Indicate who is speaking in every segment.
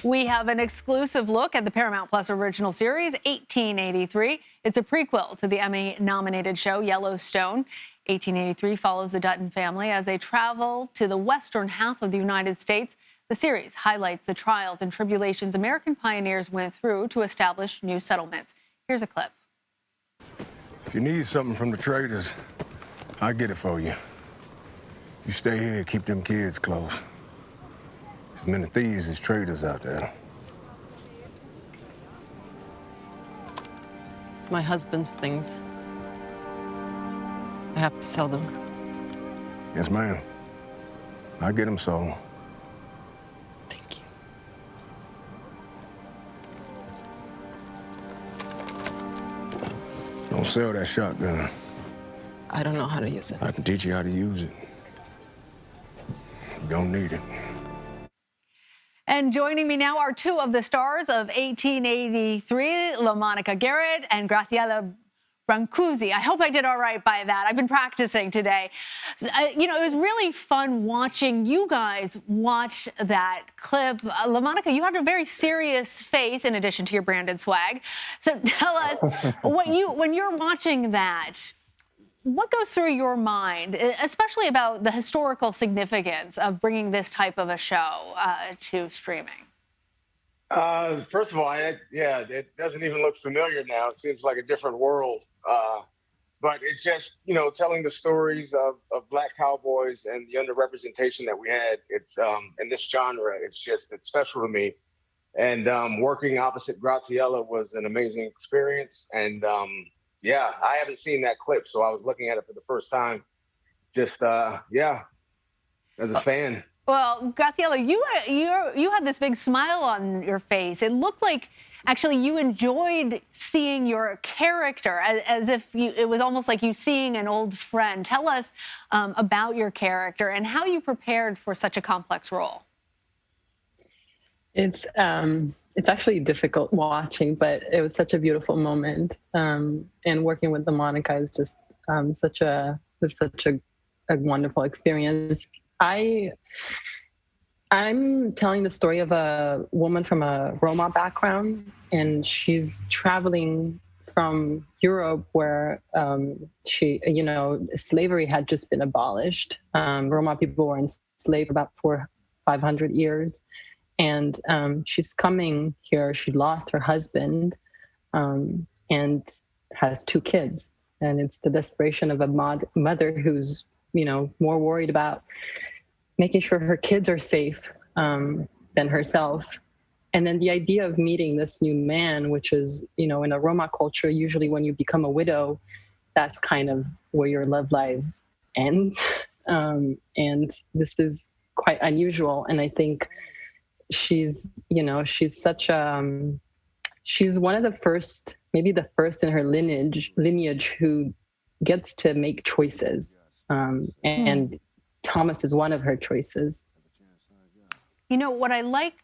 Speaker 1: We have an exclusive look at the Paramount Plus original series, 1883. It's a prequel to the Emmy-nominated show Yellowstone. 1883 follows the Dutton family as they travel to the western half of the United States. The series highlights the trials and tribulations American pioneers went through to establish new settlements. Here's a clip.
Speaker 2: If you need something from the traders, I'll get it for you. You stay here, keep them kids close. As many thieves as traders out there.
Speaker 3: My husband's things. I have to sell them.
Speaker 2: Yes, ma'am. I'll get them sold.
Speaker 3: Thank you.
Speaker 2: Don't sell that shotgun.
Speaker 3: I don't know how to use it.
Speaker 2: I can teach you how to use it. You don't need it.
Speaker 1: And joining me now are two of the stars of 1883, LaMonica, Garrett, and Gratiela, Brancusi. I hope I did all right by that. I've been practicing today. You know, it was really fun watching you guys watch that clip. LaMonica, you had a very serious face in addition to your branded swag. So tell us, when you're watching that, what goes through your mind, especially about the historical significance of bringing this type of a show to streaming?
Speaker 4: First of all, it doesn't even look familiar now. It seems like a different world. But it's just, you know, telling the stories of Black cowboys and the underrepresentation that we had. It's in this genre. It's special to me. And working opposite Gratiela was an amazing experience. And yeah, I haven't seen that clip, so I was looking at it for the first time. Just as a fan.
Speaker 1: Well, Gratiela, you had this big smile on your face. It looked like actually you enjoyed seeing your character, as if it was almost like you seeing an old friend. Tell us about your character and how you prepared for such a complex role.
Speaker 5: It's actually difficult watching, but it was such a beautiful moment. And working with LaMonica is just such a wonderful experience. I'm telling the story of a woman from a Roma background, and she's traveling from Europe where slavery had just been abolished. Roma people were enslaved about 500 years. And she's coming here. She lost her husband and has 2 kids. And it's the desperation of a mother who's, more worried about making sure her kids are safe than herself. And then the idea of meeting this new man, which is, in a Roma culture, usually when you become a widow, that's kind of where your love life ends. And this is quite unusual. And I think she's one of the first, maybe the first in her lineage who gets to make choices. And Thomas is one of her choices.
Speaker 1: You know, what I like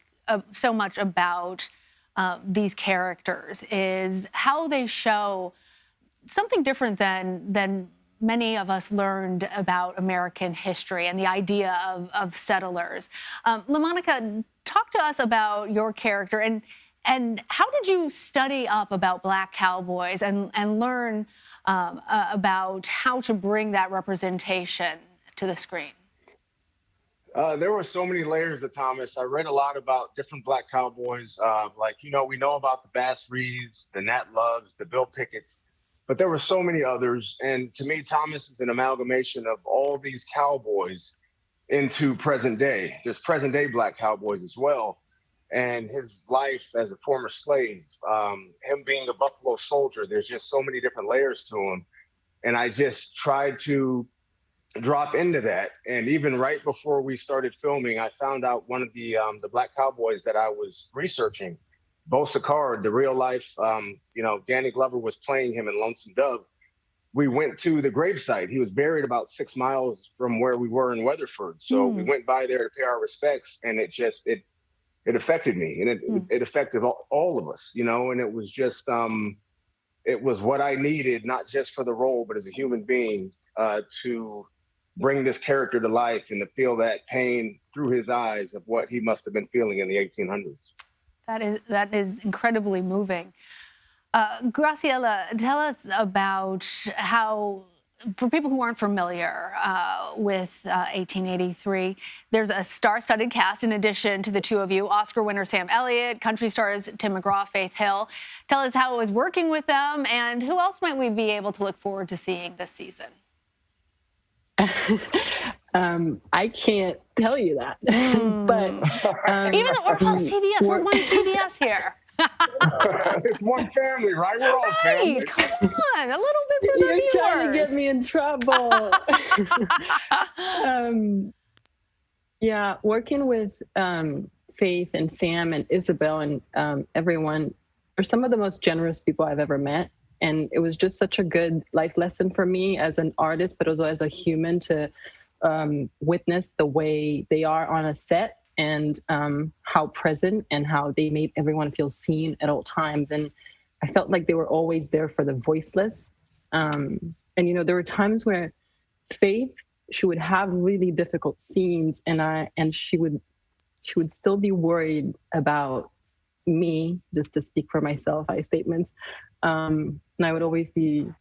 Speaker 1: so much about these characters is how they show something different than many of us learned about American history and the idea of settlers. LaMonica, talk to us about your character and how did you study up about Black cowboys and learn about how to bring that representation to the screen?
Speaker 4: There were so many layers of Thomas. I read a lot about different Black cowboys. We know about the Bass Reeves, the Nat Loves, the Bill Pickett's, but there were so many others. And to me, Thomas is an amalgamation of all these cowboys into present day. There's present day Black cowboys as well. And his life as a former slave, him being a Buffalo Soldier, there's just so many different layers to him. And I just tried to drop into that. And even right before we started filming, I found out one of the Black cowboys that I was researching, Bo Sicard, the real life, Danny Glover was playing him in Lonesome Dove. We went to the gravesite. He was buried about 6 miles from where we were in Weatherford. So we went by there to pay our respects, and it affected me, and it affected all of us, and it was just, it was what I needed, not just for the role, but as a human being, to bring this character to life and to feel that pain through his eyes of what he must have been feeling in the 1800s.
Speaker 1: That is incredibly moving. Graciela, tell us about how, for people who aren't familiar with 1883, there's a star-studded cast in addition to the two of you: Oscar winner Sam Elliott, country stars Tim McGraw, Faith Hill. Tell us how it was working with them, and who else might we be able to look forward to seeing this season?
Speaker 5: I can't tell you that, but
Speaker 1: even though we're all CBS, we're one CBS here.
Speaker 4: It's one family, right? We're all family.
Speaker 1: Right, come on, a little bit for the viewers.
Speaker 5: You're trying to get me in trouble. Yeah, working with Faith and Sam and Isabel and everyone are some of the most generous people I've ever met. And it was just such a good life lesson for me as an artist, but also as a human, to witness the way they are on a set, and how present and how they made everyone feel seen at all times. And I felt like they were always there for the voiceless. And, you know, there were times where Faith, she would have really difficult scenes, and she would still be worried about me, just to speak for myself, statements. And I would always feel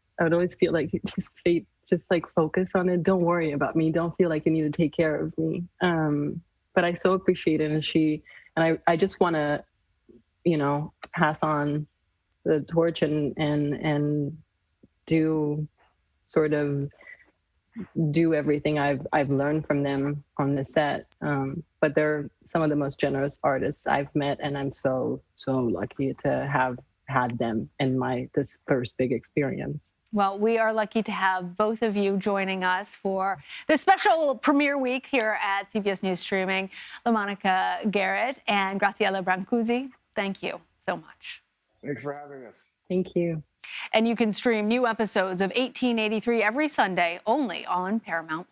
Speaker 5: like, just Faith, just like focus on it. Don't worry about me. Don't feel like you need to take care of me. But I so appreciate it. And I just want to, you know, pass on the torch and do everything I've learnthis from them on the set. But they're some of the most generous artists I've met, and I'm so lucky to have had them in this first big experience.
Speaker 1: Well, we are lucky to have both of you joining us for the special premiere week here at CBS News Streaming. LaMonica, Garrett, and Gratiela Brancusi, thank you so much.
Speaker 4: Thanks for having us.
Speaker 5: Thank you.
Speaker 1: And you can stream new episodes of 1883 every Sunday only on Paramount+.